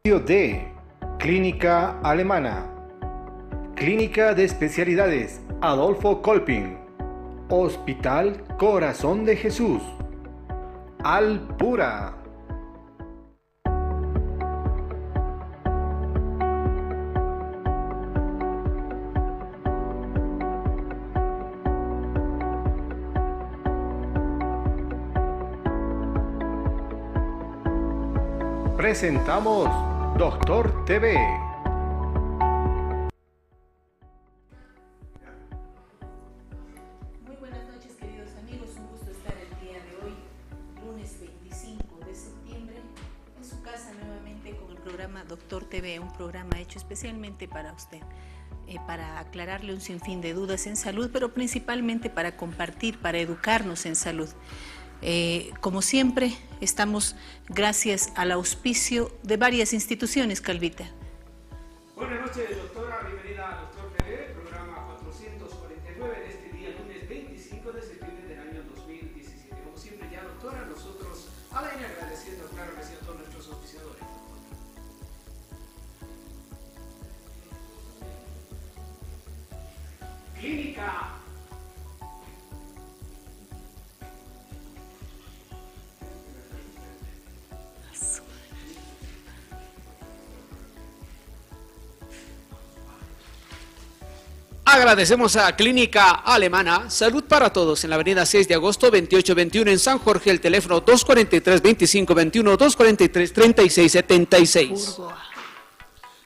De Clínica Alemana, Clínica de Especialidades Adolfo Kolping, Hospital Corazón de Jesús, Alpura. Presentamos Doctor TV. Muy buenas noches, queridos amigos. Un gusto estar el día de hoy, lunes 25 de septiembre, en su casa nuevamente con el programa Doctor TV, un programa hecho especialmente para usted, para aclararle un sinfín de dudas en salud, pero principalmente para compartir, para educarnos en salud. Como siempre, estamos gracias al auspicio de varias instituciones, Calvita. Buenas noches, doctora. Bienvenida a Doctor TV, programa 449 de este día, lunes 25 de septiembre del año 2017. Como siempre ya, doctora, nosotros al aire agradeciendo, claro que sí, a todos nuestros auspiciadores. Clínica Agradecemos a Clínica Alemana, Salud para Todos, en la avenida 6 de agosto 2821 en San Jorge, el teléfono 243-2521, 243-3676.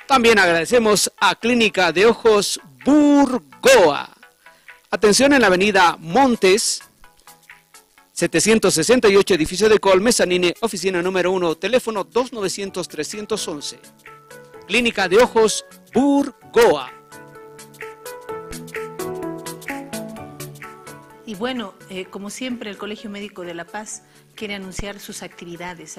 También agradecemos a Clínica de Ojos Burgoa. Atención en la avenida Montes, 768, edificio de Col, Mezzanine, oficina número 1, teléfono 2900-311. Clínica de Ojos Burgoa. Y bueno, como siempre, el Colegio Médico de La Paz quiere anunciar sus actividades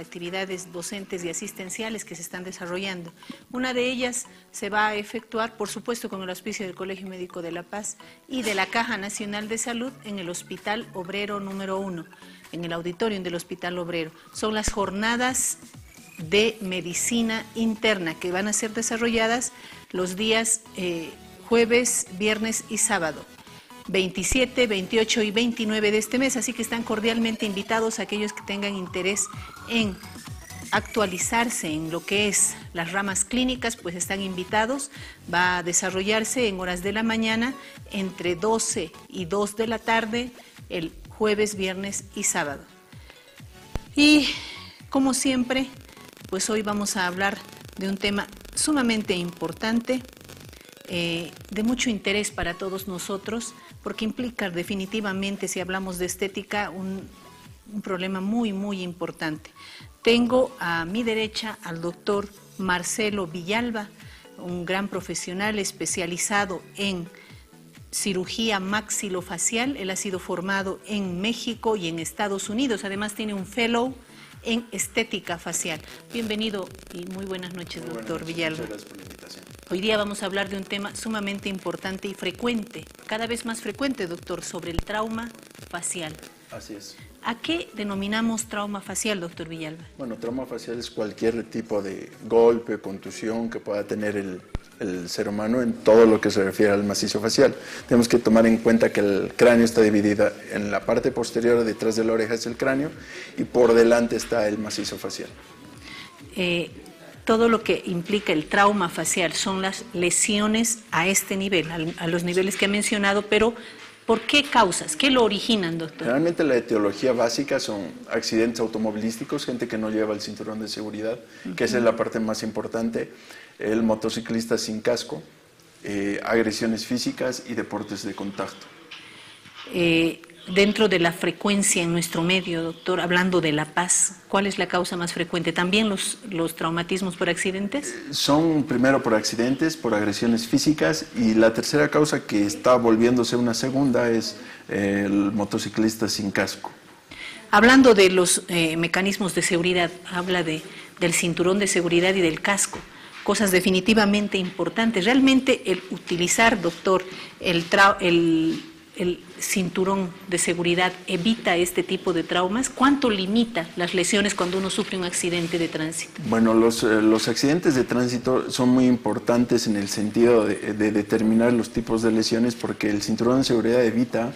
docentes y asistenciales que se están desarrollando. Una de ellas se va a efectuar, por supuesto, con el auspicio del Colegio Médico de La Paz y de la Caja Nacional de Salud en el Hospital Obrero número 1, en el auditorium del Hospital Obrero. Son las jornadas de medicina interna que van a ser desarrolladas los días jueves, viernes y sábado. 27, 28 y 29 de este mes, así que están cordialmente invitados aquellos que tengan interés en actualizarse en lo que es las ramas clínicas, pues están invitados. Va a desarrollarse en horas de la mañana entre 12 y 2 de la tarde, el jueves, viernes y sábado. Y como siempre, pues hoy vamos a hablar de un tema sumamente importante, de mucho interés para todos nosotros, porque implica definitivamente, si hablamos de estética, un problema muy, muy importante. Tengo a mi derecha al doctor Marcelo Villalba, un gran profesional especializado en cirugía maxilofacial. Él ha sido formado en México y en Estados Unidos. Además tiene un fellow en estética facial. Bienvenido y muy buenas noches, doctor Villalba. Muchas gracias por la invitación. Hoy día vamos a hablar de un tema sumamente importante y frecuente, cada vez más frecuente, doctor, sobre el trauma facial. Así es. ¿A qué denominamos trauma facial, doctor Villalba? Bueno, trauma facial es cualquier tipo de golpe, contusión que pueda tener el ser humano en todo lo que se refiere al macizo facial. Tenemos que tomar en cuenta que el cráneo está dividido en la parte posterior, detrás de la oreja es el cráneo, y por delante está el macizo facial. Todo lo que implica el trauma facial son las lesiones a este nivel, a los niveles que he mencionado, pero ¿por qué causas? ¿Qué lo originan, doctor? Realmente la etiología básica son accidentes automovilísticos, gente que no lleva el cinturón de seguridad, que esa es la parte más importante, el motociclista sin casco, agresiones físicas y deportes de contacto. Dentro de la frecuencia en nuestro medio, doctor, hablando de La Paz, ¿cuál es la causa más frecuente? ¿También los traumatismos por accidentes? Son primero por accidentes, por agresiones físicas, y la tercera causa, que está volviéndose una segunda, es el motociclista sin casco. Hablando de los mecanismos de seguridad, habla del cinturón de seguridad y del casco, cosas definitivamente importantes. Realmente el utilizar, doctor, el el cinturón de seguridad evita este tipo de traumas? ¿Cuánto limita las lesiones cuando uno sufre un accidente de tránsito? Bueno, los accidentes de tránsito son muy importantes en el sentido de determinar los tipos de lesiones, porque el cinturón de seguridad evita,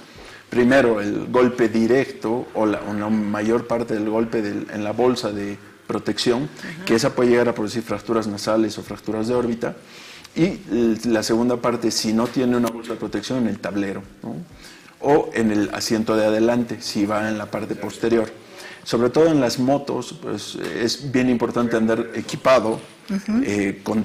primero, el golpe directo o una mayor parte del golpe en la bolsa de protección, que esa puede llegar a producir fracturas nasales o fracturas de órbita. Y la segunda parte, si no tiene una bolsa de protección, en el tablero, ¿no? O en el asiento de adelante, si va en la parte posterior. Sobre todo en las motos, pues, es bien importante andar equipado con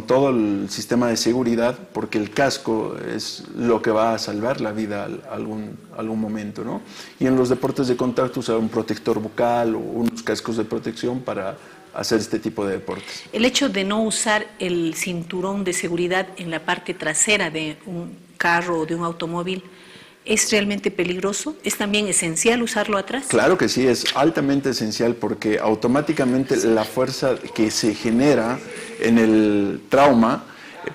todo el sistema de seguridad, porque el casco es lo que va a salvar la vida algún momento, ¿no? Y en los deportes de contacto, usar un protector bucal o unos cascos de protección para hacer este tipo de deportes. El hecho de no usar el cinturón de seguridad en la parte trasera de un carro o de un automóvil, ¿es realmente peligroso? ¿Es también esencial usarlo atrás? Claro que sí, es altamente esencial, porque automáticamente la fuerza que se genera en el trauma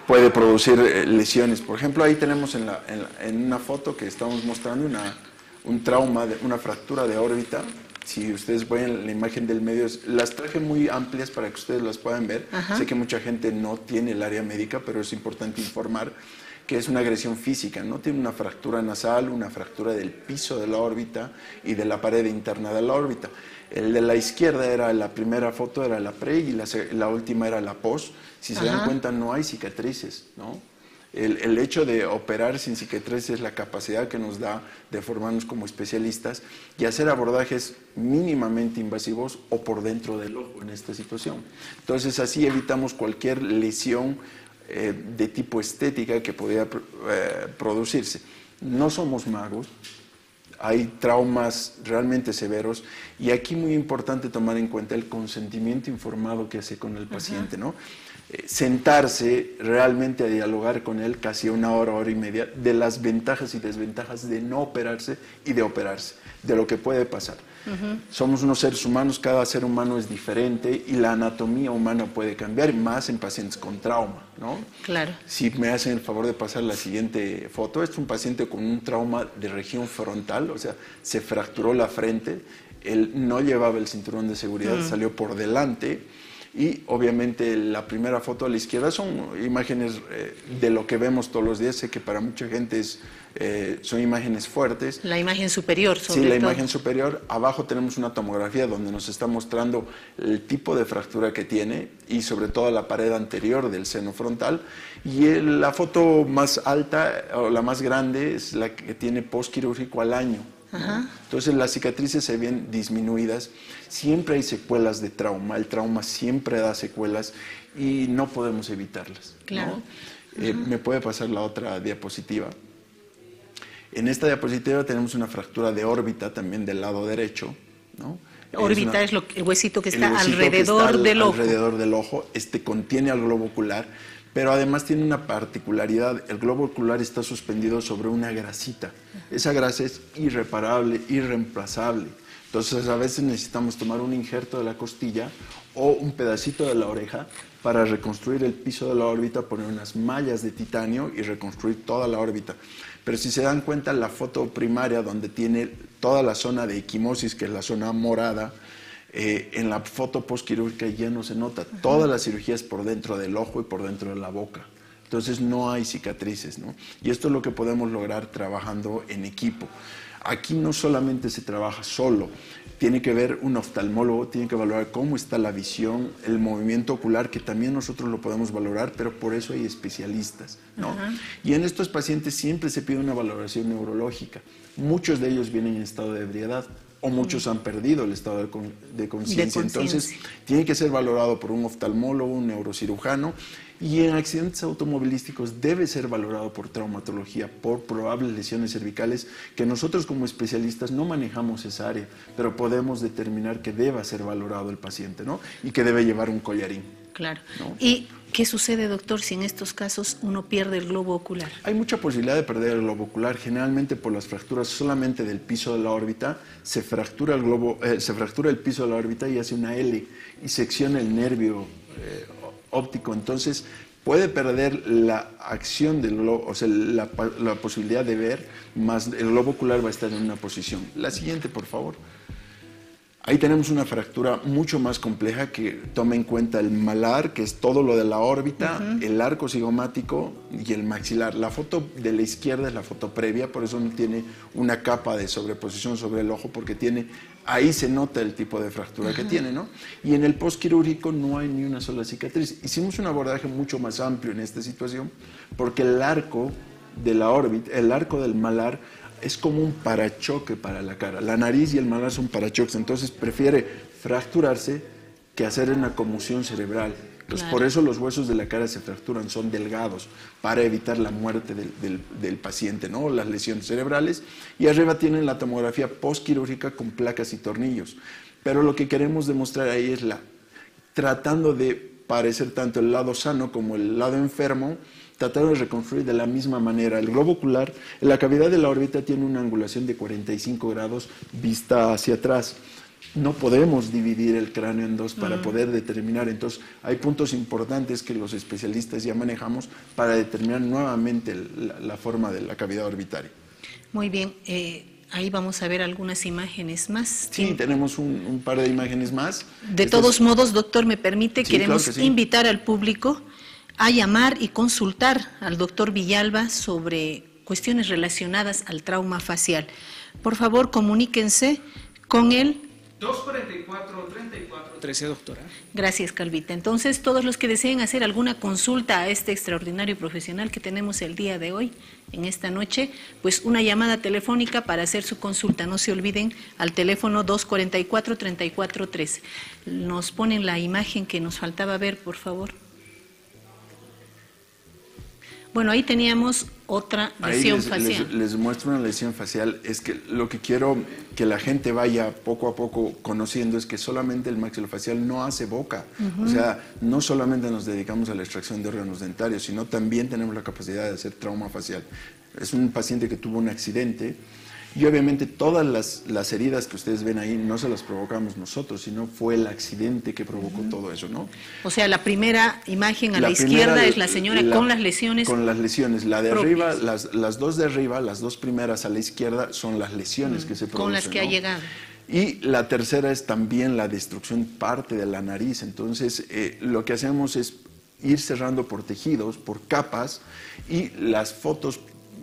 puede producir lesiones. Por ejemplo, ahí tenemos en una foto que estamos mostrando un trauma, una fractura de órbita. Si ustedes ven la imagen del medio, las traje muy amplias para que ustedes las puedan ver. Sé que mucha gente no tiene el área médica, pero es importante informar que es una agresión física, ¿no? Tiene una fractura nasal, una fractura del piso de la órbita y de la pared interna de la órbita. El de la izquierda era la primera foto, era la pre, y la última era la post. Si se dan cuenta, no hay cicatrices, ¿no? El hecho de operar sin cicatrices es la capacidad que nos da de formarnos como especialistas y hacer abordajes mínimamente invasivos o por dentro del ojo en esta situación. Entonces, así evitamos cualquier lesión de tipo estética que podría producirse. No somos magos, hay traumas realmente severos, y aquí muy importante tomar en cuenta el consentimiento informado que hace con el paciente, ¿no? Sentarse realmente a dialogar con él casi una hora y media de las ventajas y desventajas de no operarse y de operarse, de lo que puede pasar. Somos unos seres humanos, cada ser humano es diferente y la anatomía humana puede cambiar, más en pacientes con trauma, ¿no? Claro. Si me hacen el favor de pasar la siguiente foto, es un paciente con un trauma de región frontal, o sea, se fracturó la frente, él no llevaba el cinturón de seguridad, salió por delante. Y obviamente la primera foto a la izquierda son imágenes de lo que vemos todos los días. Sé que para mucha gente son imágenes fuertes. La imagen superior, sobre todo. Sí, la imagen superior. Abajo tenemos una tomografía donde nos está mostrando el tipo de fractura que tiene y sobre todo la pared anterior del seno frontal. Y la foto más alta o la más grande es la que tiene postquirúrgico al año, ¿no? Entonces las cicatrices se ven disminuidas, siempre hay secuelas de trauma, el trauma siempre da secuelas y no podemos evitarlas, claro, ¿no? ¿Me puede pasar la otra diapositiva? En esta diapositiva tenemos una fractura de órbita también del lado derecho, ¿no? Órbita es el huesito que está alrededor del ojo. Alrededor del ojo, contiene al globo ocular, pero además tiene una particularidad: el globo ocular está suspendido sobre una grasita. Esa grasa es irreparable, irreemplazable. Entonces a veces necesitamos tomar un injerto de la costilla o un pedacito de la oreja para reconstruir el piso de la órbita, poner unas mallas de titanio y reconstruir toda la órbita. Pero si se dan cuenta, la foto primaria donde tiene toda la zona de equimosis, que es la zona morada, en la foto postquirúrgica ya no se nota. Toda la cirugía es por dentro del ojo y por dentro de la boca. Entonces no hay cicatrices, ¿no? Y esto es lo que podemos lograr trabajando en equipo. Aquí no solamente se trabaja solo, tiene que ver un oftalmólogo, tiene que valorar cómo está la visión, el movimiento ocular, que también nosotros lo podemos valorar, pero por eso hay especialistas, ¿no? Y en estos pacientes siempre se pide una valoración neurológica. Muchos de ellos vienen en estado de ebriedad, o muchos han perdido el estado de conciencia. Entonces, tiene que ser valorado por un oftalmólogo, un neurocirujano, y en accidentes automovilísticos debe ser valorado por traumatología, por probables lesiones cervicales, que nosotros como especialistas no manejamos esa área, pero podemos determinar que deba ser valorado el paciente, ¿no? Y que debe llevar un collarín. Claro. ¿No? ¿Y qué sucede, doctor, si en estos casos uno pierde el globo ocular? Hay mucha posibilidad de perder el globo ocular. Generalmente por las fracturas solamente del piso de la órbita, se fractura el piso de la órbita y hace una L y secciona el nervio óptico. Entonces puede perder la acción del globo, o sea, la posibilidad de ver, más el globo ocular va a estar en una posición. La siguiente, por favor. Ahí tenemos una fractura mucho más compleja que toma en cuenta el malar, que es todo lo de la órbita, el arco cigomático y el maxilar. La foto de la izquierda es la foto previa, por eso no tiene una capa de sobreposición sobre el ojo, porque ahí se nota el tipo de fractura que tiene, ¿no? Y en el postquirúrgico no hay ni una sola cicatriz. Hicimos un abordaje mucho más amplio en esta situación, porque el arco de la órbita, el arco del malar, es como un parachoque para la cara. La nariz y el malar son parachoques, entonces prefiere fracturarse que hacer una conmoción cerebral. Entonces, claro, por eso los huesos de la cara se fracturan, son delgados, para evitar la muerte del paciente, ¿no? Las lesiones cerebrales. Y arriba tienen la tomografía postquirúrgica con placas y tornillos. Pero lo que queremos demostrar ahí es tratando de parecer tanto el lado sano como el lado enfermo, tratando de reconstruir de la misma manera. El globo ocular, la cavidad de la órbita tiene una angulación de 45 grados vista hacia atrás. No podemos dividir el cráneo en dos para poder determinar. Entonces, hay puntos importantes que los especialistas ya manejamos para determinar nuevamente la forma de la cavidad orbitaria. Muy bien. Ahí vamos a ver algunas imágenes más. Sí, tenemos un par de imágenes más. De todos modos, doctor, me permite, sí, queremos claro que sí, invitar al público a llamar y consultar al doctor Villalba sobre cuestiones relacionadas al trauma facial. Por favor, comuníquense con él. 244-3413, doctora. Gracias, Calvita. Entonces, todos los que deseen hacer alguna consulta a este extraordinario profesional que tenemos el día de hoy, en esta noche, pues una llamada telefónica para hacer su consulta. No se olviden, al teléfono 244-3413. Nos ponen la imagen que nos faltaba ver, por favor. Bueno, ahí teníamos otra lesión facial. Les muestro una lesión facial. Es que lo que quiero que la gente vaya poco a poco conociendo es que solamente el maxilofacial no hace boca. O sea, no solamente nos dedicamos a la extracción de órganos dentarios, sino también tenemos la capacidad de hacer trauma facial. Es un paciente que tuvo un accidente y obviamente todas las heridas que ustedes ven ahí no se las provocamos nosotros, sino fue el accidente que provocó todo eso, ¿no? O sea, la primera imagen a la izquierda es la señora con las lesiones. Con las lesiones. La de propias. arriba, las dos de arriba, las dos primeras a la izquierda son las lesiones que se producen. Con las que, ¿no?, ha llegado. Y la tercera es también la destrucción parte de la nariz. Entonces, lo que hacemos es ir cerrando por tejidos, por capas, y las fotos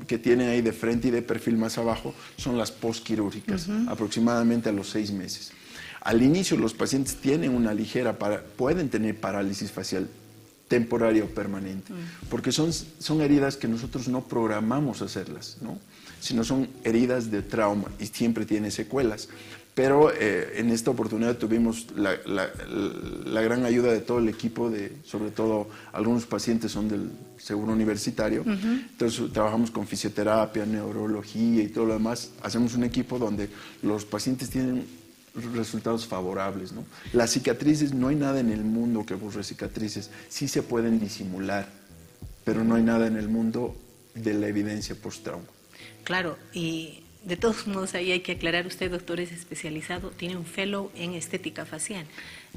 que tiene ahí de frente y de perfil más abajo son las postquirúrgicas, aproximadamente a los 6 meses. Al inicio los pacientes tienen una pueden tener parálisis facial temporaria o permanente, porque son heridas que nosotros no programamos hacerlas, ¿no?, sino son heridas de trauma y siempre tiene secuelas. Pero en esta oportunidad tuvimos la gran ayuda de todo el equipo, sobre todo algunos pacientes son del seguro universitario, entonces trabajamos con fisioterapia, neurología y todo lo demás. Hacemos un equipo donde los pacientes tienen resultados favorables, ¿no? Las cicatrices, no hay nada en el mundo que borre cicatrices, sí se pueden disimular, pero no hay nada en el mundo de la evidencia post-trauma. Claro, y de todos modos ahí hay que aclarar, usted, doctor, es especializado, tiene un fellow en estética facial.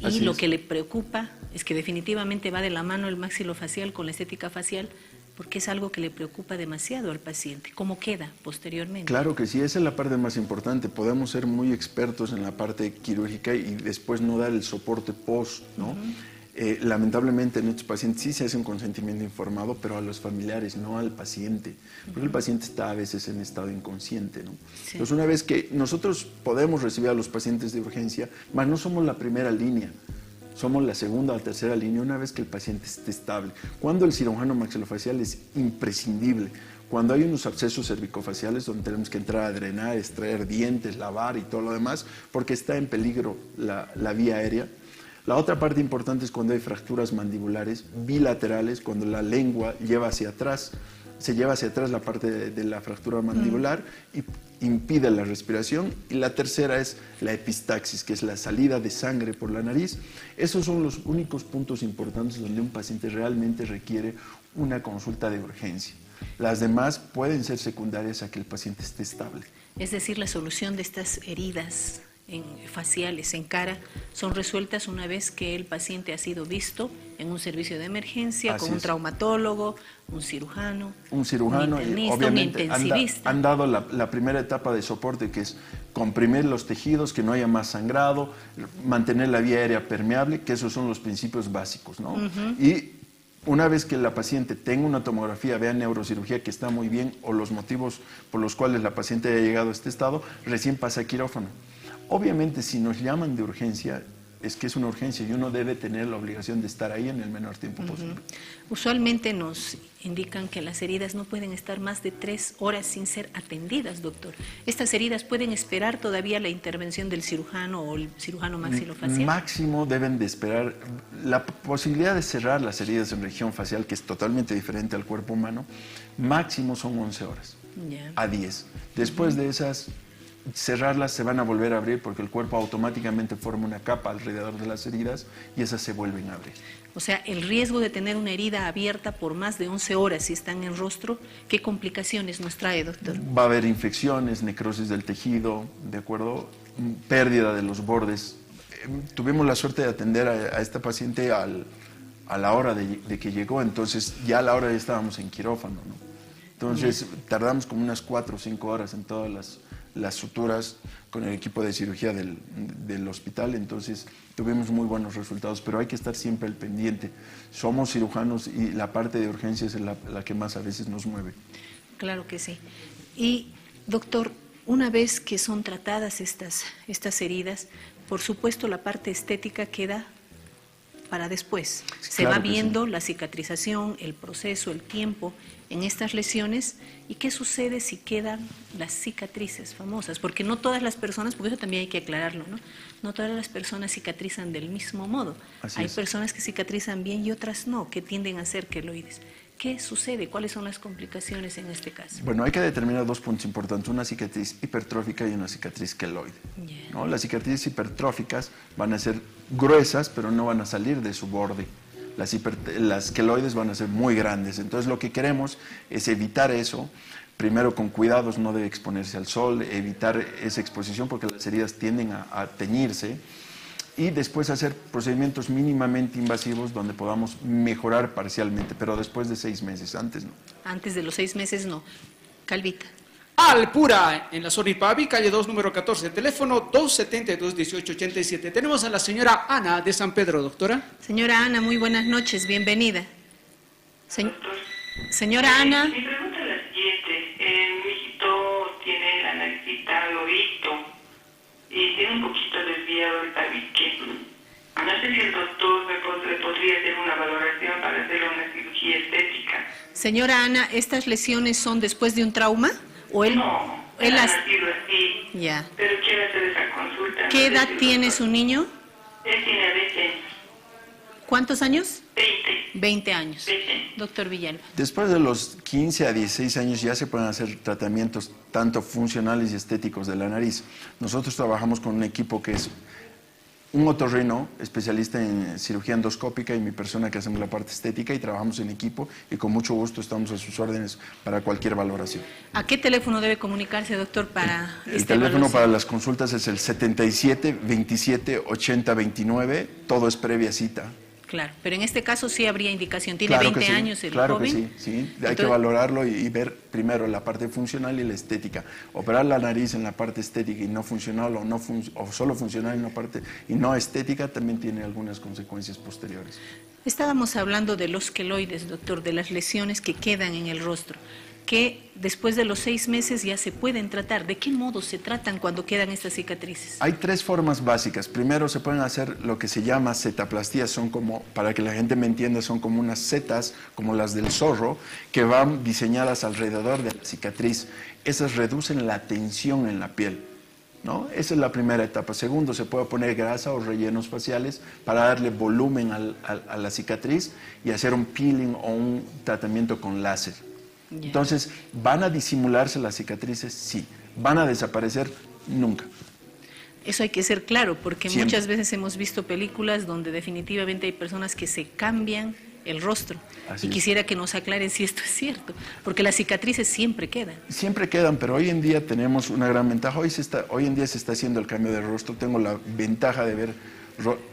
Y lo que le preocupa es que definitivamente va de la mano el maxilofacial con la estética facial, porque es algo que le preocupa demasiado al paciente. ¿Cómo queda posteriormente? Claro que sí, esa es la parte más importante. Podemos ser muy expertos en la parte quirúrgica y después no dar el soporte post, ¿no? Lamentablemente en estos pacientes sí se hace un consentimiento informado, pero a los familiares, no al paciente, porque el paciente está a veces en estado inconsciente, ¿no? Sí. Entonces, una vez que nosotros podemos recibir a los pacientes de urgencia, más no somos la primera línea, somos la segunda o tercera línea una vez que el paciente esté estable. Cuando el cirujano maxilofacial es imprescindible, cuando hay unos abscesos cervicofaciales donde tenemos que entrar a drenar, extraer dientes, lavar y todo lo demás, porque está en peligro la vía aérea. La otra parte importante es cuando hay fracturas mandibulares bilaterales, cuando la lengua lleva hacia atrás, se lleva hacia atrás la parte de la fractura mandibular y impide la respiración. Y la tercera es la epistaxis, que es la salida de sangre por la nariz. Esos son los únicos puntos importantes donde un paciente realmente requiere una consulta de urgencia. Las demás pueden ser secundarias a que el paciente esté estable. Es decir, la solución de estas heridas faciales en cara son resueltas una vez que el paciente ha sido visto en un servicio de emergencia, con un traumatólogo, un cirujano un internista, y obviamente un intensivista. han dado la primera etapa de soporte, que es comprimir los tejidos, que no haya más sangrado, mantener la vía aérea permeable, que esos son los principios básicos, ¿no? Y una vez que la paciente tenga una tomografía, vea neurocirugía que está muy bien, o los motivos por los cuales la paciente haya llegado a este estado, recién pasa a quirófano. Obviamente, si nos llaman de urgencia, es que es una urgencia y uno debe tener la obligación de estar ahí en el menor tiempo posible. Usualmente nos indican que las heridas no pueden estar más de 3 horas sin ser atendidas, doctor. ¿Estas heridas pueden esperar todavía la intervención del cirujano o el cirujano maxilofacial? Máximo deben de esperar. La posibilidad de cerrar las heridas en región facial, que es totalmente diferente al cuerpo humano, máximo son 11 horas, a 10. Después de esas, cerrarlas se van a volver a abrir porque el cuerpo automáticamente forma una capa alrededor de las heridas y esas se vuelven a abrir. O sea, el riesgo de tener una herida abierta por más de 11 horas si está en el rostro, ¿qué complicaciones nos trae, doctor? Va a haber infecciones, necrosis del tejido, ¿de acuerdo? Pérdida de los bordes. Tuvimos la suerte de atender a esta paciente a la hora de que llegó, entonces ya a la hora ya estábamos en quirófano, ¿no? Entonces tardamos como unas 4 o 5 horas en todas las suturas con el equipo de cirugía del hospital, entonces tuvimos muy buenos resultados, pero hay que estar siempre al pendiente. Somos cirujanos y la parte de urgencias es la que más a veces nos mueve. Claro que sí. Y, doctor, una vez que son tratadas estas heridas, por supuesto la parte estética queda para después. Se Claro va viendo sí. la cicatrización, el proceso, el tiempo en estas lesiones. ¿Y qué sucede si quedan las cicatrices famosas? Porque no todas las personas, porque eso también hay que aclararlo, ¿no? No todas las personas cicatrizan del mismo modo. Hay personas que cicatrizan bien y otras no, que tienden a ser queloides. ¿Qué sucede? ¿Cuáles son las complicaciones en este caso? Bueno, hay que determinar 2 puntos importantes, una cicatriz hipertrófica y una cicatriz queloide. ¿No? Las cicatrices hipertróficas van a ser gruesas, pero no van a salir de su borde. Las queloides van a ser muy grandes, entonces lo que queremos es evitar eso. Primero, con cuidados, no debe exponerse al sol, evitar esa exposición porque las heridas tienden a teñirse. Y después hacer procedimientos mínimamente invasivos donde podamos mejorar parcialmente, pero después de 6 meses, antes no. Antes de los 6 meses no. Calvita. Alpura, en la zona Ipavi, calle 2, número 14, teléfono 272-1887. Tenemos a la señora Ana de San Pedro, doctora. Señora Ana, muy buenas noches, bienvenida. Señora Ana. Mi pregunta es la siguiente. Mi hijito tiene la naricita al oído y tiene un poquito desviado el tabique. No sé si el doctor le podría hacer una valoración para hacerle una cirugía estética. Señora Ana, ¿estas lesiones son después de un trauma? ¿O él, No, él ha las... nacido así. Ya. Pero quiero hacer esa consulta. ¿Qué No edad sé si tiene doctor- su niño? Él tiene 20 años. ¿Cuántos años? 20. 20 años. 20. Doctor Villalba. Después de los 15 a 16 años ya se pueden hacer tratamientos tanto funcionales y estéticos de la nariz. Nosotros trabajamos con un equipo que es un otorrino especialista en cirugía endoscópica y mi persona que hacemos la parte estética y trabajamos en equipo y con mucho gusto estamos a sus órdenes para cualquier valoración. ¿A qué teléfono debe comunicarse, doctor, para El esta teléfono evaluación? para las consultas es el 77 27 80 29, todo es previa cita. Claro, pero en este caso sí habría indicación. Tiene Claro 20 que sí, años el claro joven. que sí. Hay que Entonces, valorarlo y ver primero la parte funcional y la estética. Operar la nariz en la parte estética y no funcional o solo funcional y no estética también tiene algunas consecuencias posteriores. estábamos hablando de los queloides, doctor, de las lesiones que quedan en el rostro, que después de los 6 meses ya se pueden tratar. ¿De qué modo se tratan cuando quedan estas cicatrices? Hay 3 formas básicas. Primero se pueden hacer lo que se llama setaplastías, son como, para que la gente me entienda, son como unas setas, como las del zorro, que van diseñadas alrededor de la cicatriz. Esas reducen la tensión en la piel, ¿no? Esa es la primera etapa. Segundo, se puede poner grasa o rellenos faciales para darle volumen a la cicatriz y hacer un peeling o un tratamiento con láser. Ya. Entonces, ¿van a disimularse las cicatrices? Sí. ¿Van a desaparecer? Nunca. Eso hay que ser claro, porque Siempre. muchas veces hemos visto películas donde definitivamente hay personas que se cambian el rostro. Así Y es. quisiera que nos aclaren si esto es cierto, porque las cicatrices siempre quedan. Siempre quedan, pero hoy en día tenemos una gran ventaja. Hoy en día se está haciendo el cambio de rostro. Tengo la ventaja de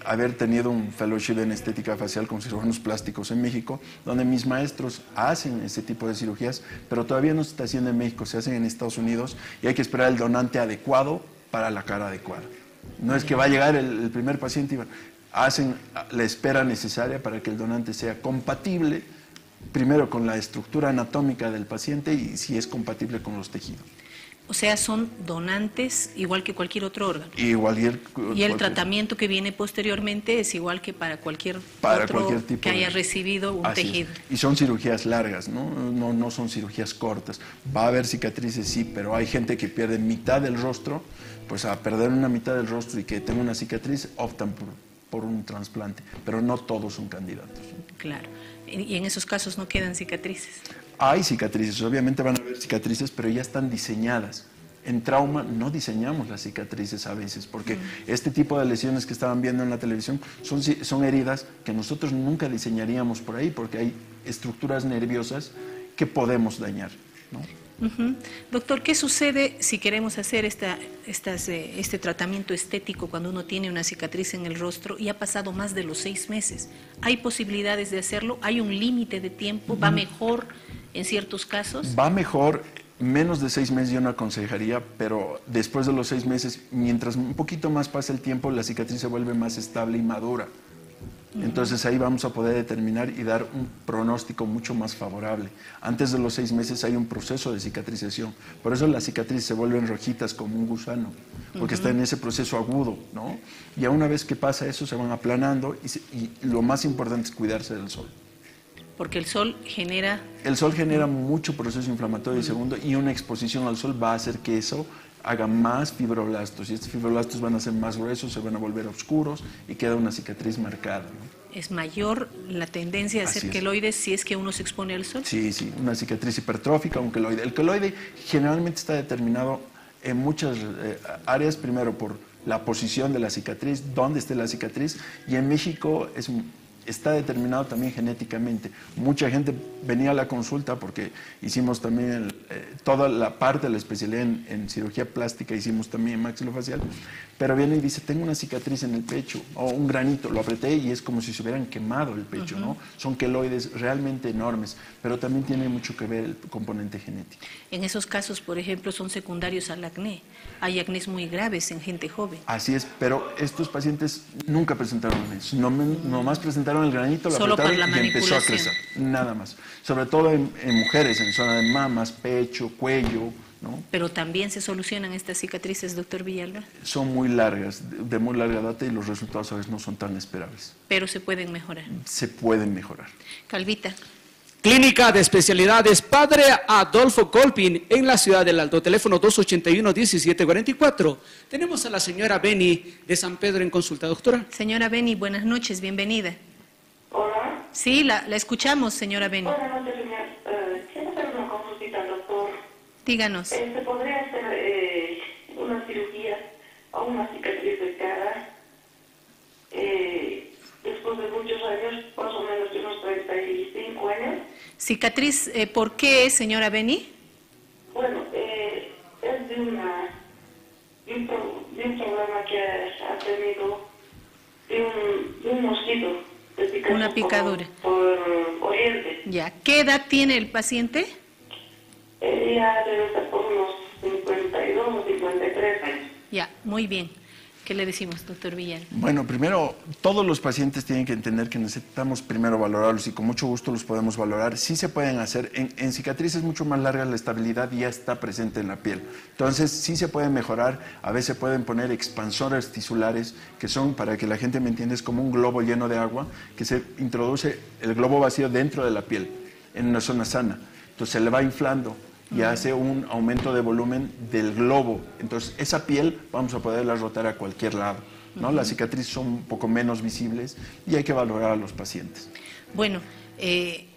haber tenido un fellowship en estética facial con cirujanos plásticos en México, donde mis maestros hacen ese tipo de cirugías, pero todavía no se está haciendo en México, se hacen en Estados Unidos y hay que esperar el donante adecuado para la cara adecuada. No es que va a llegar el primer paciente y hacen la espera necesaria para que el donante sea compatible primero con la estructura anatómica del paciente y si es compatible con los tejidos. O sea, son donantes igual que cualquier otro órgano. Y el tratamiento que viene posteriormente es igual que para cualquier tipo que haya recibido un tejido. Y son cirugías largas, no son cirugías cortas. Va a haber cicatrices, sí, pero hay gente que pierde mitad del rostro, pues a perder una mitad del rostro y que tenga una cicatriz, optan por un trasplante, pero no todos son candidatos. Claro. Y en esos casos no quedan cicatrices. Hay cicatrices, obviamente van a haber cicatrices, pero ya están diseñadas. En trauma no diseñamos las cicatrices a veces, porque este tipo de lesiones que estaban viendo en la televisión son heridas que nosotros nunca diseñaríamos por ahí, porque hay estructuras nerviosas que podemos dañar, ¿no? Doctor, ¿qué sucede si queremos hacer este tratamiento estético cuando uno tiene una cicatriz en el rostro y ha pasado más de los 6 meses? ¿Hay posibilidades de hacerlo? ¿Hay un límite de tiempo? ¿Va mejor en ciertos casos? Va mejor. Menos de 6 meses yo no aconsejaría, pero después de los 6 meses, mientras un poquito más pasa el tiempo, la cicatriz se vuelve más estable y madura. Entonces ahí vamos a poder determinar y dar un pronóstico mucho más favorable. Antes de los 6 meses hay un proceso de cicatrización. Por eso las cicatrices se vuelven rojitas como un gusano, porque está en ese proceso agudo, ¿no? Y una vez que pasa eso se van aplanando y lo más importante es cuidarse del sol. Porque el sol genera... El sol genera mucho proceso inflamatorio segundo y una exposición al sol va a hacer que eso haga más fibroblastos y estos fibroblastos van a ser más gruesos, se van a volver oscuros y queda una cicatriz marcada, ¿no? ¿Es mayor la tendencia a hacer queloides si es que uno se expone al sol? Sí, una cicatriz hipertrófica, un queloide. El queloide generalmente está determinado en muchas áreas, primero por la posición de la cicatriz, dónde esté la cicatriz, y en México está determinado también genéticamente. Mucha gente venía a la consulta porque hicimos también toda la parte de la especialidad en cirugía plástica, hicimos también maxilofacial, pero viene y dice, tengo una cicatriz en el pecho o un granito, lo apreté y es como si se hubieran quemado el pecho, ¿no? Son queloides realmente enormes, pero también tiene mucho que ver el componente genético. En esos casos, por ejemplo, son secundarios al acné. Hay acnés muy graves en gente joven. Así es, pero estos pacientes nunca presentaron acné, nomás presentaron el granito, lo solo apretaron por la y empezó a crecer, nada más. Sobre todo en mujeres, en zona de mamas, pecho, cuello, ¿no? Pero también se solucionan estas cicatrices, doctor Villalba. Son muy largas, de muy larga data y los resultados a veces no son tan esperables. Pero se pueden mejorar. Se pueden mejorar. Calvita. Clínica de Especialidades Padre Adolfo Colpin en la ciudad del Alto, teléfono 281-1744. Tenemos a la señora Beni de San Pedro en consulta, doctora. Señora Beni, buenas noches, bienvenida. Hola. Sí, la escuchamos, señora Beni. Buenas noches, señor. Quiero hacer una consultita, doctor. Díganos. ¿Se podría hacer una cirugía o una cicatriz de cara después de muchos años, más o menos de unos 35 años? Cicatriz, ¿por qué, señora Beni? Bueno, es de un problema que ha tenido de un mosquito. Una picadura. Por oriente. Ya. ¿Qué edad tiene el paciente? Ella debe estar por unos 52 o 53 años. Ya, muy bien. ¿Qué le decimos, doctor Villalba? Bueno, primero, todos los pacientes tienen que entender que necesitamos primero valorarlos y con mucho gusto los podemos valorar. Sí se pueden hacer, en cicatrices mucho más largas la estabilidad ya está presente en la piel. Entonces, sí se pueden mejorar, a veces pueden poner expansores tisulares, que son, para que la gente me entienda, es como un globo lleno de agua, que se introduce el globo vacío dentro de la piel, en una zona sana. Entonces se le va inflando y hace un aumento de volumen del globo. Entonces, esa piel vamos a poderla rotar a cualquier lado, ¿no? Las cicatrices son un poco menos visibles y hay que valorar a los pacientes. Bueno,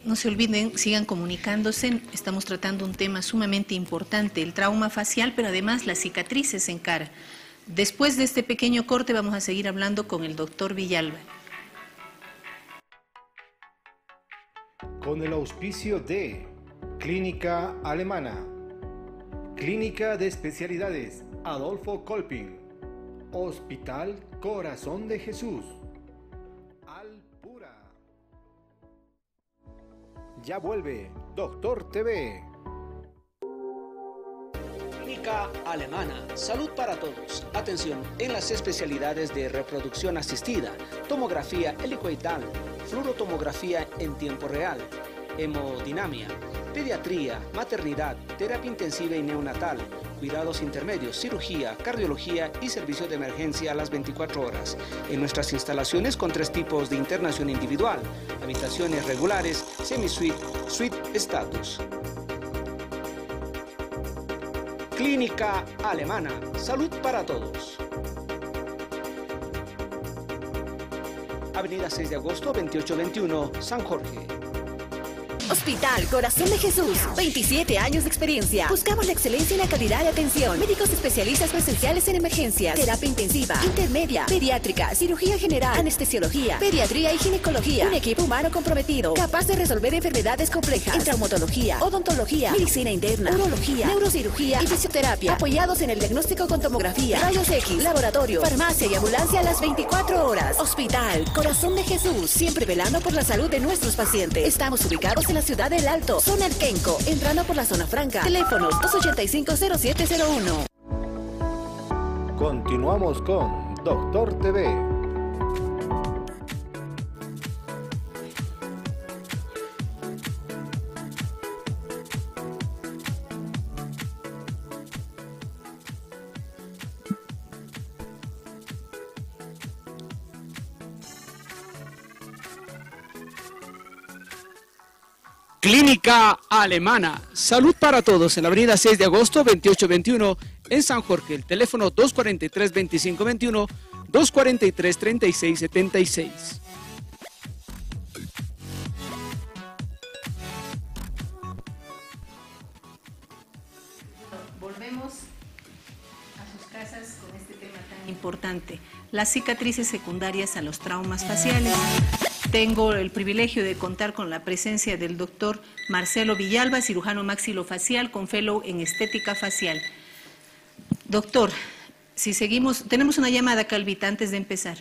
no se olviden, sigan comunicándose. Estamos tratando un tema sumamente importante, el trauma facial, pero además las cicatrices en cara. Después de este pequeño corte vamos a seguir hablando con el doctor Villalba. con el auspicio de Clínica Alemana, Clínica de Especialidades Adolfo Kolping, Hospital Corazón de Jesús, Alpura. Ya vuelve Doctor TV. Clínica Alemana, salud para todos. Atención en las especialidades de reproducción asistida, tomografía helicoidal, fluorotomografía en tiempo real, hemodinamia, pediatría, maternidad, terapia intensiva y neonatal, cuidados intermedios, cirugía, cardiología y servicio de emergencia a las 24 horas. En nuestras instalaciones con 3 tipos de internación individual, habitaciones regulares, semi-suite, suite status. Clínica Alemana, salud para todos. Avenida 6 de agosto, 2821, San Jorge. Hospital Corazón de Jesús, 27 años de experiencia. Buscamos la excelencia y la calidad de atención. Médicos especialistas presenciales en emergencias, terapia intensiva, intermedia, pediátrica, cirugía general, anestesiología, pediatría y ginecología. Un equipo humano comprometido, capaz de resolver enfermedades complejas en traumatología, odontología, medicina interna, urología, neurocirugía y fisioterapia. Apoyados en el diagnóstico con tomografía, rayos X, laboratorio, farmacia y ambulancia a las 24 horas. Hospital Corazón de Jesús, siempre velando por la salud de nuestros pacientes. Estamos ubicados en la ciudad del Alto, zona Arquenco, entrando por la zona franca. Teléfonos 285-0701. Continuamos con Doctor TV. Clínica Alemana, salud para todos en la avenida 6 de agosto, 2821 en San Jorge. El teléfono 243-2521, 243-3676. Volvemos a sus casas con este tema tan importante, las cicatrices secundarias a los traumas faciales. Tengo el privilegio de contar con la presencia del doctor Marcelo Villalba, cirujano maxilofacial con fellow en estética facial. Doctor, si seguimos, tenemos una llamada, Calvita, antes de empezar.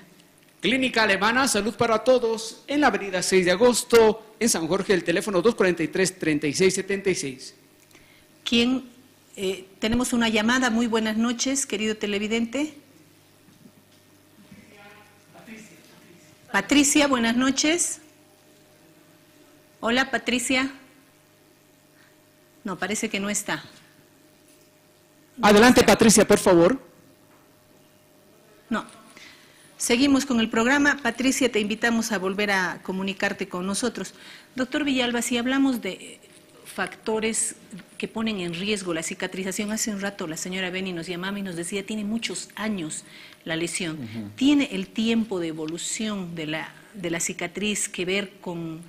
Clínica Alemana, salud para todos en la avenida 6 de agosto en San Jorge. El teléfono 243-3676. ¿Quién? Tenemos una llamada. Muy buenas noches, querido televidente. Patricia, buenas noches. Hola, Patricia. No, parece que no está. Adelante, Patricia, por favor. No. Seguimos con el programa. Patricia, te invitamos a volver a comunicarte con nosotros. Doctor Villalba, si hablamos de factores que ponen en riesgo la cicatrización, hace un rato la señora Beni nos llamaba y nos decía, tiene muchos años la lesión. ¿Tiene el tiempo de evolución de la cicatriz que ver con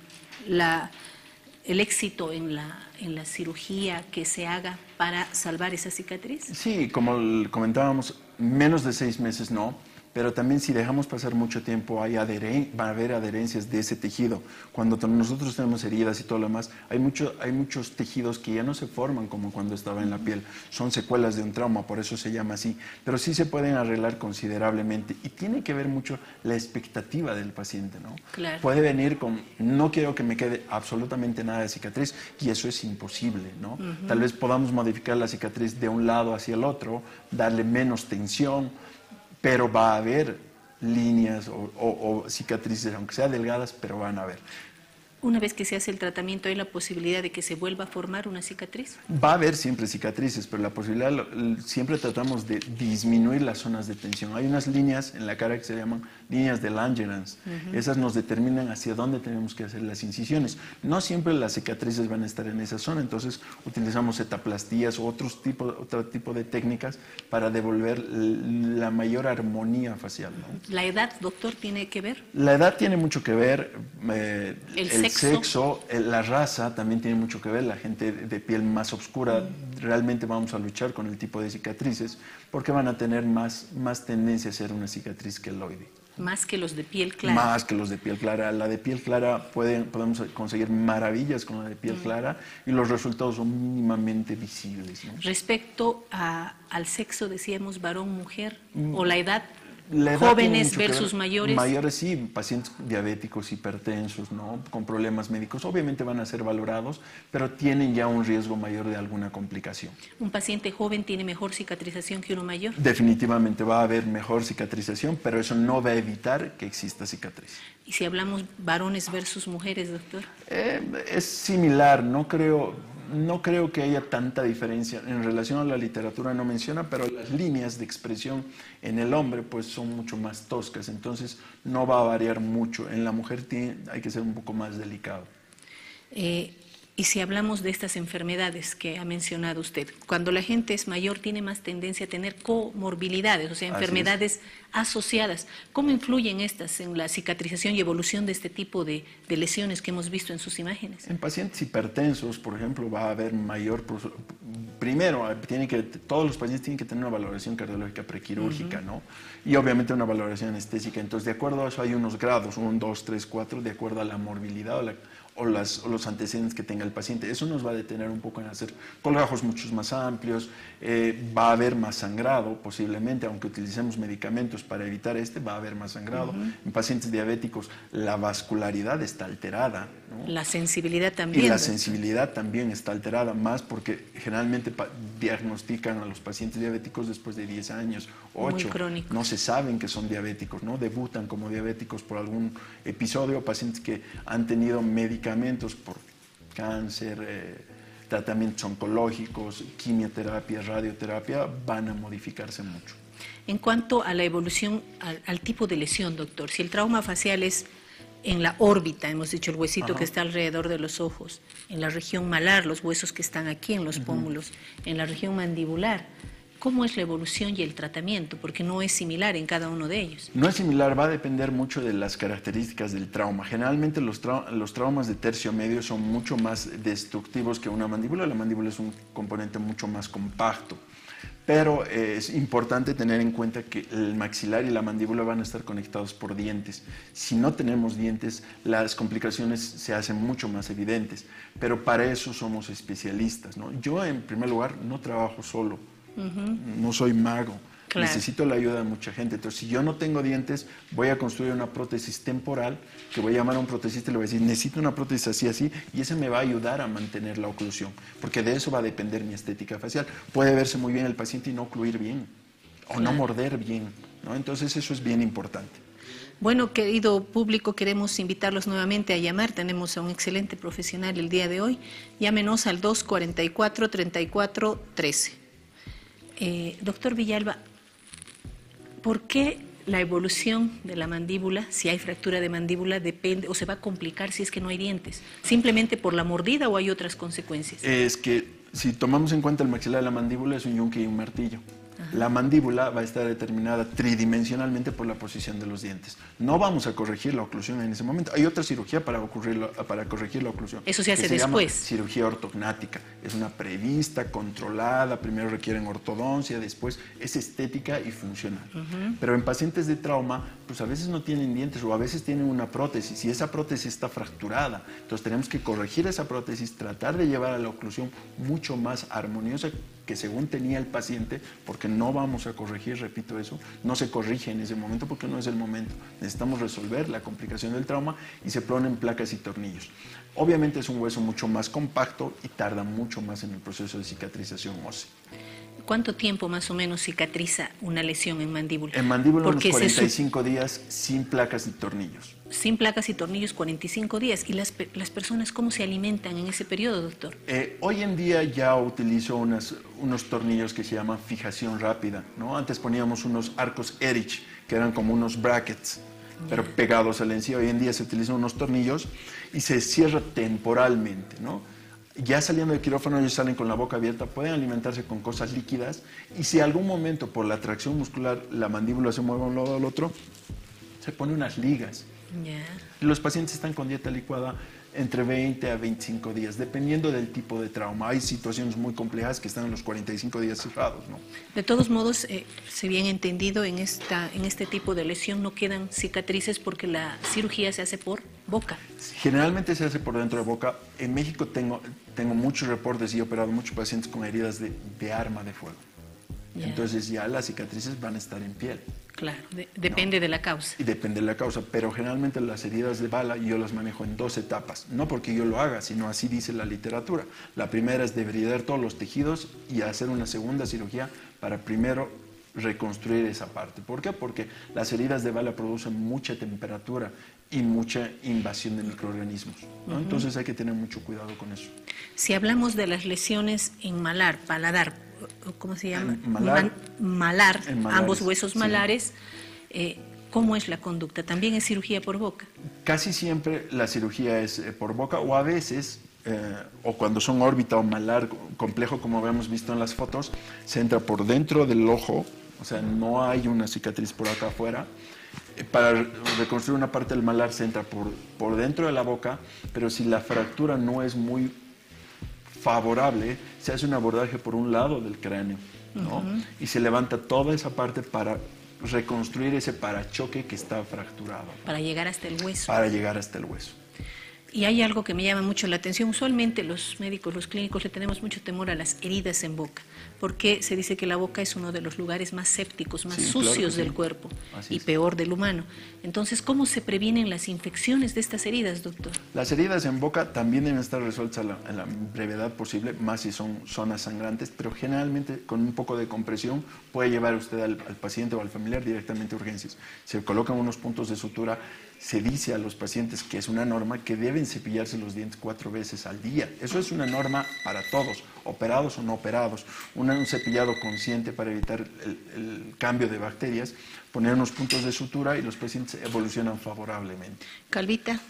el éxito en la cirugía que se haga para salvar esa cicatriz? Sí, como comentábamos, menos de 6 meses no. Pero también si dejamos pasar mucho tiempo va a haber adherencias de ese tejido. Cuando nosotros tenemos heridas y todo lo demás, hay muchos tejidos que ya no se forman como cuando estaba en la piel. Son secuelas de un trauma, por eso se llama así. Pero sí se pueden arreglar considerablemente y tiene que ver mucho la expectativa del paciente, ¿no? Claro. Puede venir con, no quiero que me quede absolutamente nada de cicatriz y eso es imposible, ¿no? Tal vez podamos modificar la cicatriz de un lado hacia el otro, darle menos tensión, pero va a haber líneas o cicatrices, aunque sean delgadas, pero van a haber. Una vez que se hace el tratamiento, ¿hay la posibilidad de que se vuelva a formar una cicatriz? Va a haber siempre cicatrices, pero la posibilidad, siempre tratamos de disminuir las zonas de tensión. Hay unas líneas en la cara que se llaman líneas de Langerhans. Esas nos determinan hacia dónde tenemos que hacer las incisiones. No siempre las cicatrices van a estar en esa zona, entonces utilizamos etaplastías o otro tipo de técnicas para devolver la mayor armonía facial, ¿no? ¿La edad, doctor, tiene que ver? La edad tiene mucho que ver. El sexo, la raza también tiene mucho que ver. La gente de piel más oscura, realmente vamos a luchar con el tipo de cicatrices porque van a tener más tendencia a ser una cicatriz queloide. Más que los de piel clara. Más que los de piel clara. La de piel clara podemos conseguir maravillas con la de piel clara y los resultados son mínimamente visibles, ¿no? Respecto al sexo, decíamos varón-mujer, o la edad, La edad jóvenes tiene mucho que versus ver. mayores. Mayores sí, pacientes diabéticos, hipertensos, ¿no? Con problemas médicos, obviamente van a ser valorados, pero tienen ya un riesgo mayor de alguna complicación. ¿Un paciente joven tiene mejor cicatrización que uno mayor? Definitivamente va a haber mejor cicatrización, pero eso no va a evitar que exista cicatriz. Y si hablamos varones versus mujeres, doctor. Es similar, no creo que haya tanta diferencia. En relación a la literatura no menciona, pero las líneas de expresión en el hombre pues son mucho más toscas, entonces no va a variar mucho. En la mujer hay que ser un poco más delicado. Y si hablamos de estas enfermedades que ha mencionado usted, cuando la gente es mayor tiene más tendencia a tener comorbilidades, o sea, enfermedades asociadas. ¿Cómo influyen estas en la cicatrización y evolución de este tipo de lesiones que hemos visto en sus imágenes? En pacientes hipertensos, por ejemplo, va a haber mayor... Primero, todos los pacientes tienen que tener una valoración cardiológica prequirúrgica, ¿no? Y obviamente una valoración anestésica. Entonces, de acuerdo a eso hay unos grados, 1, 2, 3, 4, de acuerdo a la morbilidad o los antecedentes que tenga el paciente. Eso nos va a detener un poco en hacer colgajos mucho más amplios, va a haber más sangrado posiblemente, aunque utilicemos medicamentos para evitar va a haber más sangrado. En pacientes diabéticos la vascularidad está alterada, ¿no? La sensibilidad también. Y la sensibilidad también está alterada, más porque generalmente diagnostican a los pacientes diabéticos después de 10 años, 8. Muy crónico. No se saben que son diabéticos, ¿no? Debutan como diabéticos por algún episodio, pacientes que han tenido medicamentos por cáncer, tratamientos oncológicos, quimioterapia, radioterapia, van a modificarse mucho. En cuanto a la evolución, al tipo de lesión, doctor, si el trauma facial es en la órbita, hemos dicho el huesito que está alrededor de los ojos, en la región malar, los huesos que están aquí en los pómulos, en la región mandibular, ¿cómo es la evolución y el tratamiento? Porque no es similar en cada uno de ellos. No es similar, va a depender mucho de las características del trauma. Generalmente los traumas de tercio medio son mucho más destructivos que una mandíbula. La mandíbula es un componente mucho más compacto. Pero es importante tener en cuenta que el maxilar y la mandíbula van a estar conectados por dientes. Si no tenemos dientes, las complicaciones se hacen mucho más evidentes. Pero para eso somos especialistas, ¿no? Yo, en primer lugar, no trabajo solo. No soy mago, claro. Necesito la ayuda de mucha gente. Entonces, si yo no tengo dientes, voy a construir una prótesis temporal que voy a llamar a un protesista y le voy a decir, necesito una prótesis así, así, y ese me va a ayudar a mantener la oclusión, porque de eso va a depender mi estética facial. Puede verse muy bien el paciente y no ocluir bien, o no morder bien, ¿no? Entonces, eso es bien importante. Bueno, querido público, queremos invitarlos nuevamente a llamar. Tenemos a un excelente profesional el día de hoy. Llámenos al 244-3413. Doctor Villalba, ¿por qué la evolución de la mandíbula, si hay fractura de mandíbula, depende o se va a complicar si es que no hay dientes? ¿Simplemente por la mordida o hay otras consecuencias? Es que si tomamos en cuenta el maxilar de la mandíbula es un yunque y un martillo. La mandíbula va a estar determinada tridimensionalmente por la posición de los dientes. No vamos a corregir la oclusión en ese momento. Hay otra cirugía para corregir la oclusión. Eso se hace después. Llama cirugía ortognática. Es una prevista, controlada. Primero requieren ortodoncia, después es estética y funcional. Pero en pacientes de trauma, pues a veces no tienen dientes o a veces tienen una prótesis y esa prótesis está fracturada. Entonces tenemos que corregir esa prótesis, tratar de llevar a la oclusión mucho más armoniosa que según tenía el paciente, porque no vamos a corregir, repito eso, no se corrige en ese momento porque no es el momento. Necesitamos resolver la complicación del trauma y se ponen placas y tornillos. Obviamente es un hueso mucho más compacto y tarda mucho más en el proceso de cicatrización ósea. ¿Cuánto tiempo más o menos cicatriza una lesión en mandíbula? En mandíbula unos 45 días sin placas y tornillos. Sin placas y tornillos 45 días. ¿Y las personas cómo se alimentan en ese periodo, doctor? Hoy en día ya utilizo unos tornillos que se llaman fijación rápida, ¿no? Antes poníamos unos arcos Erich, que eran como unos brackets, pero pegados a la encía. Hoy en día se utilizan unos tornillos y se cierra temporalmente, ¿no? Ya saliendo del quirófano ellos salen con la boca abierta, pueden alimentarse con cosas líquidas y si algún momento por la tracción muscular la mandíbula se mueve a un lado al otro, se pone unas ligas Ya. Los pacientes están con dieta licuada entre 20 a 25 días, dependiendo del tipo de trauma. Hay situaciones muy complejas que están en los 45 días cerrados, ¿no? De todos modos, si bien entendido, en este tipo de lesión no quedan cicatrices porque la cirugía se hace por boca. Generalmente se hace por dentro de boca. En México tengo muchos reportes y he operado muchos pacientes con heridas de arma de fuego. Ya. Entonces ya las cicatrices van a estar en piel. Claro, depende de la causa. Y depende de la causa, pero generalmente las heridas de bala yo las manejo en 2 etapas. No porque yo lo haga, sino así dice la literatura. La primera es debridar todos los tejidos y hacer una segunda cirugía para primero reconstruir esa parte. ¿Por qué? Porque las heridas de bala producen mucha temperatura y mucha invasión de microorganismos, ¿no? Entonces hay que tener mucho cuidado con eso. Si hablamos de las lesiones en malar, paladar, ¿cómo se llama? Malar, ambos huesos sí. malares, ¿cómo es la conducta? ¿También es cirugía por boca? Casi siempre la cirugía es por boca o a veces, o cuando son órbita o malar complejo, como habíamos visto en las fotos, se entra por dentro del ojo, o sea, no hay una cicatriz por acá afuera. Para reconstruir una parte del malar se entra por dentro de la boca, pero si la fractura no es muy favorable, se hace un abordaje por un lado del cráneo, ¿no? Y se levanta toda esa parte para reconstruir ese parachoque que está fracturado. Para llegar hasta el hueso. Para llegar hasta el hueso. Y hay algo que me llama mucho la atención. Usualmente los médicos, los clínicos, le tenemos mucho temor a las heridas en boca, porque se dice que la boca es uno de los lugares más sépticos, más sucios del cuerpo y peor del humano. Entonces, ¿cómo se previenen las infecciones de estas heridas, doctor? Las heridas en boca también deben estar resueltas en la brevedad posible, más si son zonas sangrantes, pero generalmente con un poco de compresión puede llevar usted al paciente o al familiar directamente a urgencias. Se colocan unos puntos de sutura. Se dice a los pacientes que es una norma que deben cepillarse los dientes 4 veces al día. Eso es una norma para todos, operados o no operados. Un cepillado consciente para evitar el cambio de bacterias, poner unos puntos de sutura y los pacientes evolucionan favorablemente. Calvita.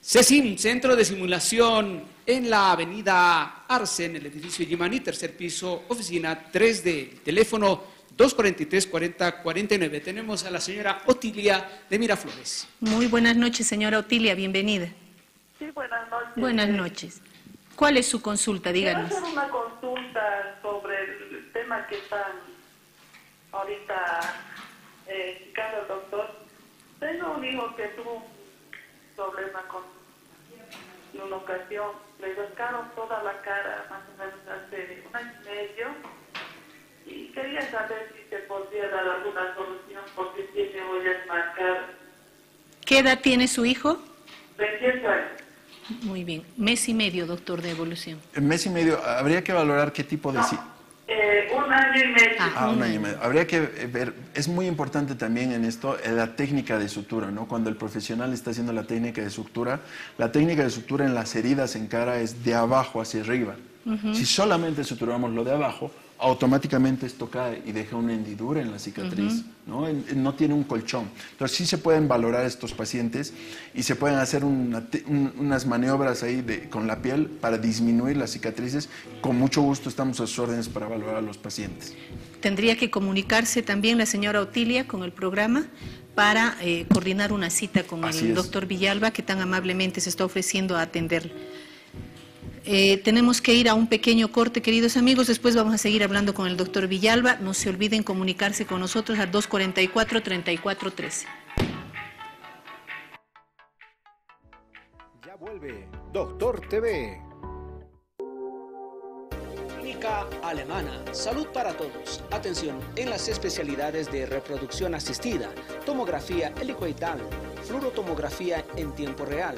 CESIM, Centro de Simulación, en la avenida Arce, en el edificio Yimani, tercer piso, oficina 3D, teléfono 243-4049. Tenemos a la señora Otilia de Miraflores. Muy buenas noches, señora Otilia, bienvenida. Sí, buenas noches. Buenas noches. ¿Cuál es su consulta? Díganos. Quiero hacer una consulta sobre el tema que están ahorita explicando el doctor. Tengo un hijo que tuvo un problema en una ocasión. Le rascaron toda la cara más o menos hace 1 año y medio. Y quería saber si se podría dar alguna solución porque tiene huellas marcadas. ¿Qué edad tiene su hijo? 28 años. Muy bien. 1 mes y medio, doctor, de evolución. En 1 mes y medio, habría que valorar qué tipo de... 1 año y medio. 1 año y medio. Habría que ver, es muy importante también en esto la técnica de sutura, ¿no? Cuando el profesional está haciendo la técnica de sutura en las heridas en cara es de abajo hacia arriba. Si solamente suturamos lo de abajo, automáticamente esto cae y deja una hendidura en la cicatriz, ¿no? No tiene un colchón. Entonces sí se pueden valorar estos pacientes y se pueden hacer unas maniobras ahí con la piel para disminuir las cicatrices. Con mucho gusto estamos a sus órdenes para valorar a los pacientes. Tendría que comunicarse también la señora Otilia con el programa para coordinar una cita con el doctor Villalba, que tan amablemente se está ofreciendo a atenderle. Tenemos que ir a un pequeño corte, queridos amigos. Después vamos a seguir hablando con el doctor Villalba. No se olviden comunicarse con nosotros al 244-3413. Ya vuelve Doctor TV. Clínica Alemana, salud para todos. Atención en las especialidades de reproducción asistida, tomografía helicoidal, fluorotomografía en tiempo real,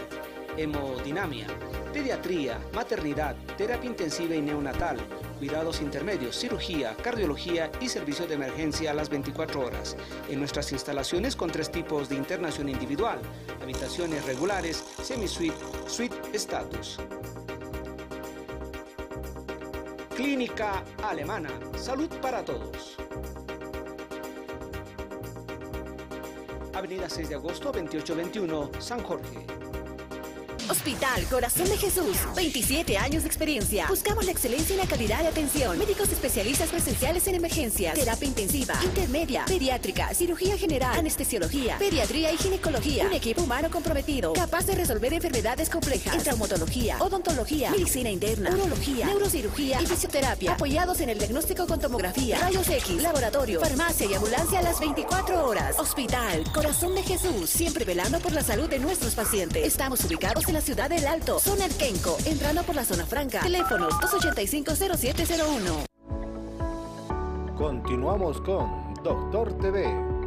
hemodinamia, pediatría, maternidad, terapia intensiva y neonatal, cuidados intermedios, cirugía, cardiología y servicio de emergencia a las 24 horas. En nuestras instalaciones con 3 tipos de internación individual, habitaciones regulares, semi-suite, suite status. Clínica Alemana, salud para todos. Avenida 6 de agosto, 2821, San Jorge. Hospital Corazón de Jesús, 27 años de experiencia. Buscamos la excelencia en la calidad de atención. Médicos especialistas presenciales en emergencias, terapia intensiva, intermedia, pediátrica, cirugía general, anestesiología, pediatría y ginecología. Un equipo humano comprometido, capaz de resolver enfermedades complejas en traumatología, odontología, medicina interna, urología, neurocirugía y fisioterapia. Apoyados en el diagnóstico con tomografía, rayos X, laboratorio, farmacia y ambulancia a las 24 horas. Hospital Corazón de Jesús, siempre velando por la salud de nuestros pacientes. Estamos ubicados en la ciudad del Alto, zona El Quenco, entrando por la zona franca. Teléfonos 285-0701. Continuamos con Doctor TV.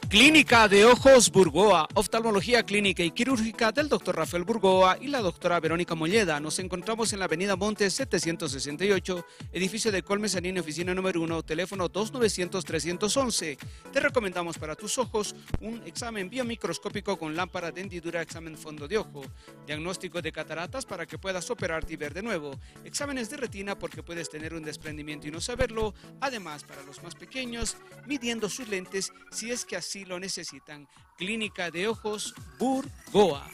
Clínica de Ojos Burgoa, oftalmología clínica y quirúrgica del doctor Rafael Burgoa y la doctora Verónica Molleda. Nos encontramos en la avenida Montes 768, edificio de Colmes Anine, oficina número 1, teléfono 2900-311. Te recomendamos para tus ojos un examen biomicroscópico con lámpara de hendidura, examen fondo de ojo, diagnóstico de cataratas para que puedas operarte y ver de nuevo, exámenes de retina porque puedes tener un desprendimiento y no saberlo, además para los más pequeños, midiendo sus lentes si es que así lo necesitan. Clínica de Ojos Burgoa.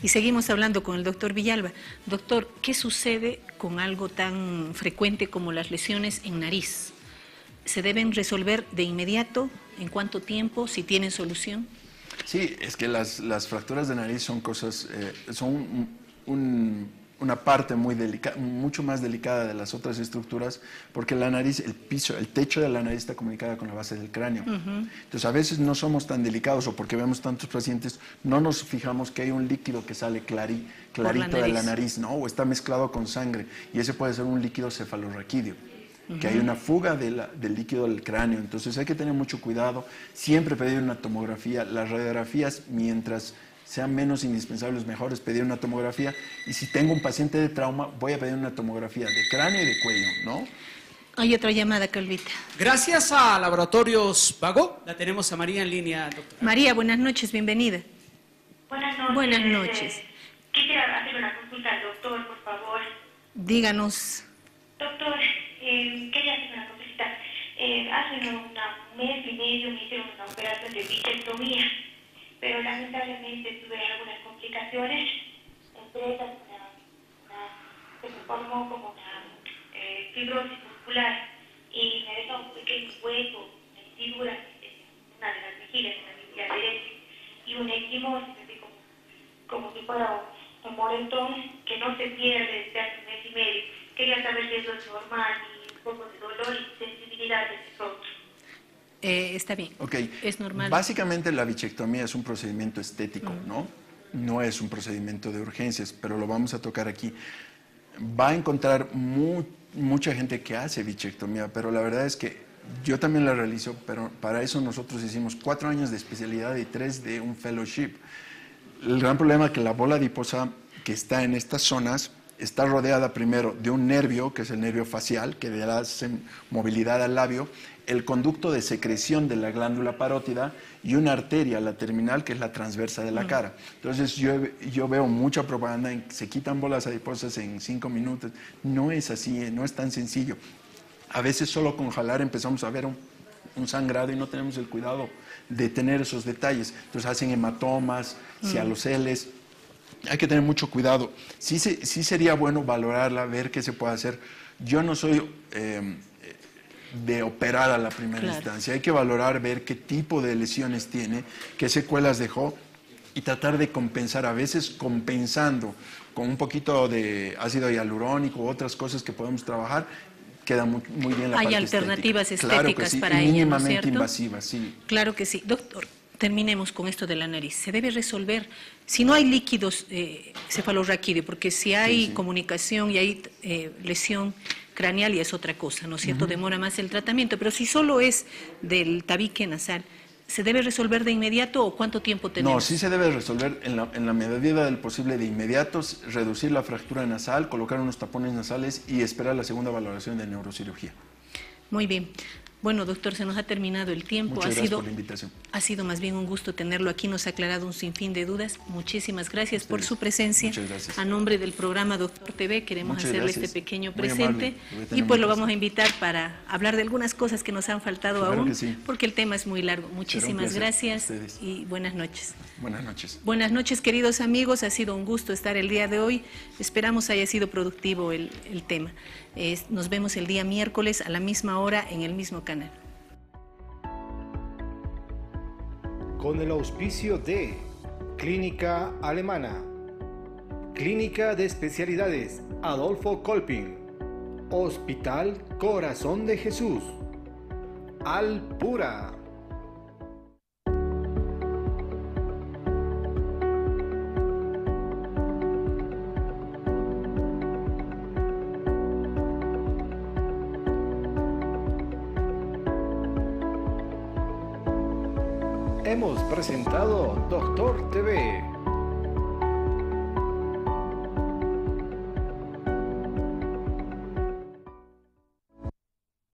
Y seguimos hablando con el doctor Villalba. Doctor, ¿qué sucede con algo tan frecuente como las lesiones en nariz? ¿Se deben resolver de inmediato? ¿En cuánto tiempo? ¿Si tienen solución? Sí, es que las fracturas de nariz son cosas, son una parte muy delicada, mucho más delicada de las otras estructuras, porque la nariz, el piso, el techo de la nariz está comunicada con la base del cráneo. Entonces a veces no somos tan delicados, o porque vemos tantos pacientes, no nos fijamos que hay un líquido que sale clarito de la nariz, ¿no? O está mezclado con sangre, y ese puede ser un líquido cefalorraquídeo, que hay una fuga del líquido del cráneo. Entonces hay que tener mucho cuidado, siempre pedir una tomografía. Las radiografías, mientras sean menos indispensables, mejor es pedir una tomografía. Y si tengo un paciente de trauma, voy a pedir una tomografía de cráneo y de cuello, ¿no? Hay otra llamada, Calvita. Gracias a Laboratorios Vago, la tenemos a María en línea, doctora. María, buenas noches, bienvenida. Buenas noches. Buenas noches. Quisiera hacer una consulta al doctor, por favor. Díganos. Doctor, quería hacer una consulta. Hace un mes y medio me hicieron una operación de bichectomía, pero lamentablemente tuve algunas complicaciones, entre ellas se me formó como una fibrosis muscular y me dejó un pequeño hueco, una hendidura en una de las mejillas, en la mejilla derecha, y una equimosis, así como si fuera un morentón que no se pierde desde hace un mes y medio. Quería saber si eso es normal y un poco de dolor y sensibilidad de ese rostro. Está bien, Okay. Es normal. Básicamente la bichectomía es un procedimiento estético, ¿no? No es un procedimiento de urgencias, pero lo vamos a tocar aquí. Va a encontrar mucha gente que hace bichectomía, pero la verdad es que yo también la realizo, pero para eso nosotros hicimos 4 años de especialidad y 3 de un fellowship. El gran problema es que la bola adiposa que está en estas zonas está rodeada primero de un nervio, que es el nervio facial, que le da movilidad al labio, el conducto de secreción de la glándula parótida y una arteria, la terminal, que es la transversa de la cara. Entonces yo veo mucha propaganda en que se quitan bolas adiposas en 5 minutos. No es así, no es tan sencillo. A veces solo con jalar empezamos a ver un sangrado y no tenemos el cuidado de tener esos detalles. Entonces hacen hematomas, cialoceles. Hay que tener mucho cuidado. Sí sería bueno valorarla, ver qué se puede hacer. Yo no soy de operar a la primera instancia. Hay que valorar, ver qué tipo de lesiones tiene, qué secuelas dejó y tratar de compensar. A veces compensando con un poquito de ácido hialurónico u otras cosas que podemos trabajar, queda muy bien la parte Hay alternativas estética. estéticas Claro que sí, para ello, ¿no es mínimamente cierto? invasivas, sí. Claro que sí. Doctor, terminemos con esto de la nariz. Se debe resolver, si no hay líquidos cefalorraquídeo, porque si hay comunicación y hay lesión craneal y es otra cosa, ¿no es cierto? Demora más el tratamiento, pero si solo es del tabique nasal, ¿se debe resolver de inmediato o cuánto tiempo tenemos? No, sí se debe resolver en la medida del posible de inmediato, reducir la fractura nasal, colocar unos tapones nasales y esperar la segunda valoración de neurocirugía. Muy bien. Bueno, doctor, se nos ha terminado el tiempo. Muchas gracias por la invitación. Ha sido más bien un gusto tenerlo aquí, nos ha aclarado un sinfín de dudas. Muchísimas gracias por su presencia. Muchas gracias. A nombre del programa Doctor TV queremos Muchas hacerle gracias. este pequeño Muy presente amable. y pues lo vamos a invitar para hablar de algunas cosas que nos han faltado Claro aún, que sí. porque el tema es muy largo. Muchísimas placer. gracias Ustedes. y buenas noches. Buenas noches. Buenas noches, queridos amigos. Ha sido un gusto estar el día de hoy. Esperamos haya sido productivo el tema. Nos vemos el día miércoles a la misma hora en el mismo canal. Con el auspicio de Clínica Alemana, Clínica de Especialidades Adolfo Kolping, Hospital Corazón de Jesús, Alpura. Hemos presentado Doctor TV.